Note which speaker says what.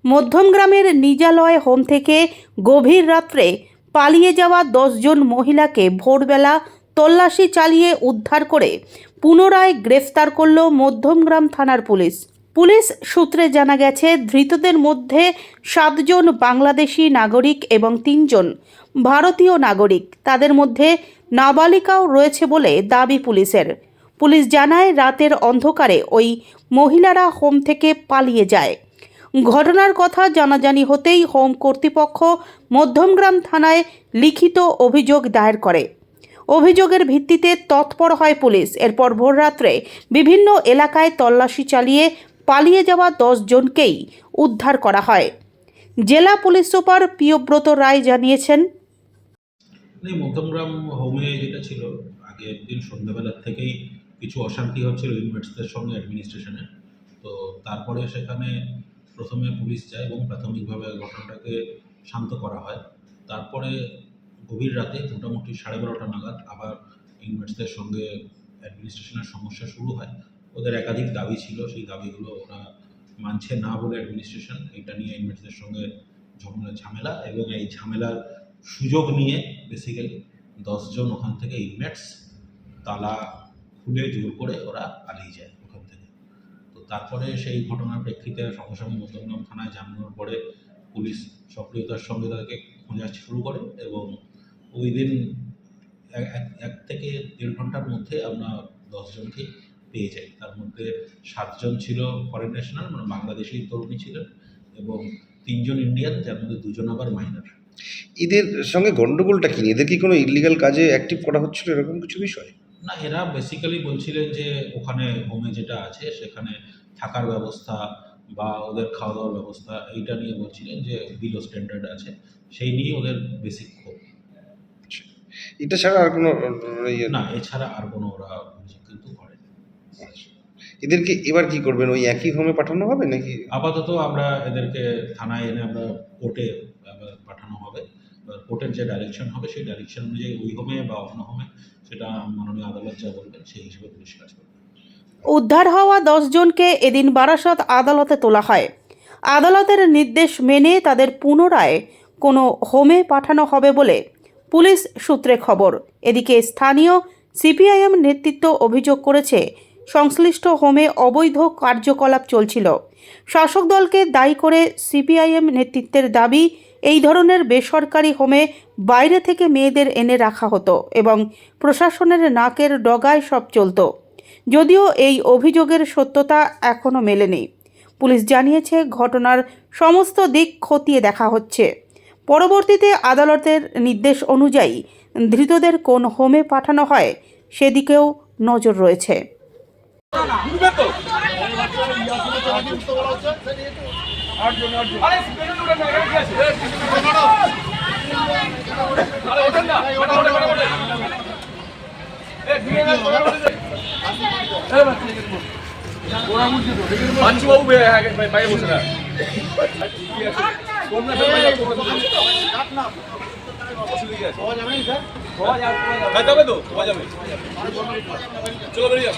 Speaker 1: মধ্যমগ্রামের নিজালয় home থেকে গভীর রাত্রে পালিয়ে যাওয়া 10 জন মহিলাকে ভোরবেলা তল্লাশি চালিয়ে উদ্ধার করে পুনরায় গ্রেফতার করল মধ্যমগ্রাম থানার পুলিশ। পুলিশ সূত্রে জানা গেছে, ধৃতদের মধ্যে 7 জন বাংলাদেশি নাগরিক এবং 3 জন ভারতীয় নাগরিক। তাদের মধ্যে নাবালিকাও রয়েছে বলে দাবি পুলিশের। পুলিশ জানায়, রাতের অন্ধকারে ওই মহিলারা হোম থেকে পালিয়ে যায়। ঘটনার কথা জানাজানি হতেই হোম কর্তৃপক্ষ মধ্যমগ্রাম থানায় লিখিত অভিযোগ দায়ের করে। অভিযোগের ভিত্তিতে তৎপর হয় পুলিশ। এরপর ভোররাত্রে বিভিন্ন এলাকায় তল্লাশি চালিয়ে পালিয়ে যাওয়া 10 জনকেই উদ্ধার করা হয়। জেলা পুলিশ সুপার প্রিয়ব্রত রায় জানিয়েছেন,
Speaker 2: মধ্যমগ্রাম হোমে যেটা ছিল, আগের দিন সন্ধ্যাবেলার থেকেই কিছু অশান্তি হচ্ছিল ইনমেটসদের সঙ্গে অ্যাডমিনিস্ট্রেশনে। তো তারপরে সেখানে প্রথমে পুলিশ যায় এবং প্রাথমিকভাবে ঘটনাটাকে শান্ত করা হয়। তারপরে গভীর রাতে মোটামুটি 12:30 নাগাদ আবার ইনমেটসদের সঙ্গে অ্যাডমিনিস্ট্রেশনের সমস্যা শুরু হয়। ওদের একাধিক দাবি ছিল, সেই দাবিগুলো ওরা মানছে না বলে অ্যাডমিনিস্ট্রেশন এটা নিয়ে ইনমেটসদের সঙ্গে ঝামেলা, এবং এই ঝামেলার সুযোগ নিয়ে বেসিক্যালি 10 জন ওখান থেকে ইনমেটস তালা খুলে জোর করে ওরা পালিয়ে যায় ওখান থেকে। তো তারপরে সেই ঘটনার প্রেক্ষিতে সঙ্গে সঙ্গে মধ্যমগ্রাম থানায় জানানোর পরে পুলিশ সক্রিয়তার সঙ্গে তাদেরকে খোঁজা শুরু করে, এবং ওই দিন 1 থেকে 1.5 ঘন্টার মধ্যে আমরা 10 জনকেই পেয়ে যাই। তার মধ্যে 7 জন ছিল ফরেন ন্যাশনাল, মানে বাংলাদেশি তরুণী ছিলেন, এবং 3 জন ইন্ডিয়ান, যার মধ্যে 2 জন আবার মাইনর।
Speaker 3: এদের সঙ্গে গন্ডগোলটা কি? এদের কি কোনো ইলিগাল কাজে অ্যাক্টিভ করা হচ্ছিল, এরকম কিছু বিষয়?
Speaker 2: না, এরা বেসিক্যালি বলছিলেন যে ওখানে হোমে যেটা আছে সেখানে থাকার ব্যবস্থা বা ওদের খাওয়া দাওয়ার ব্যবস্থা এইটা নিয়ে বলছিলেন যে বিলো স্ট্যান্ডার্ড আছে, সেই নিয়ে ওদের বেসিক ক্ষোভ।
Speaker 3: এটা ছাড়া আর কোনো
Speaker 2: না, এছাড়া আর কোনো ওরা অভিযোগ কিন্তু করেন।
Speaker 3: এদেরকে এবার কি করবেন? ওই একই হোমে পাঠানো হবে নাকি?
Speaker 2: আপাতত আমরা এদেরকে থানায় এনে আমরা কোর্টে পাঠানো হবে। কোর্টের যে ডাইরেকশন হবে সেই ডাইরেকশন অনুযায়ী ওই হোমে বা অন্য হোমে সেটা মাননীয় আদালত যা বলবেন সেই হিসেবে পুলিশ কাজ করবে।
Speaker 1: উদ্ধার হওয়া 10 জনকে এদিন বারাসত আদালতে তোলা হয়। আদালতের নির্দেশ মেনে তাদের পুনরায় কোনো হোমে পাঠানো হবে বলে পুলিশ সূত্রে খবর। এদিকে স্থানীয় সিপিআইএম নেতৃত্ব অভিযোগ করেছে, সংশ্লিষ্ট হোমে অবৈধ কার্যকলাপ চলছিল। শাসক দলকে দায়ী করে সিপিআইএম নেতৃত্বের দাবি, এই ধরনের বেসরকারি হোমে বাইরে থেকে মেয়েদের এনে রাখা হতো এবং প্রশাসনের নাকের ডগায় সব চলত। যদিও এই অভিযোগের সত্যতা এখনও মেলেনি। পুলিশ জানিয়েছে, ঘটনার সমস্ত দিক খতিয়ে দেখা হচ্ছে। পরবর্তীতে আদালতের নির্দেশ অনুযায়ী ধৃতদের কোন হোমে পাঠানো হয় সেদিকেও নজর রয়েছে।
Speaker 4: বাবু বাইরে বসে না, চলো বেরিয়ে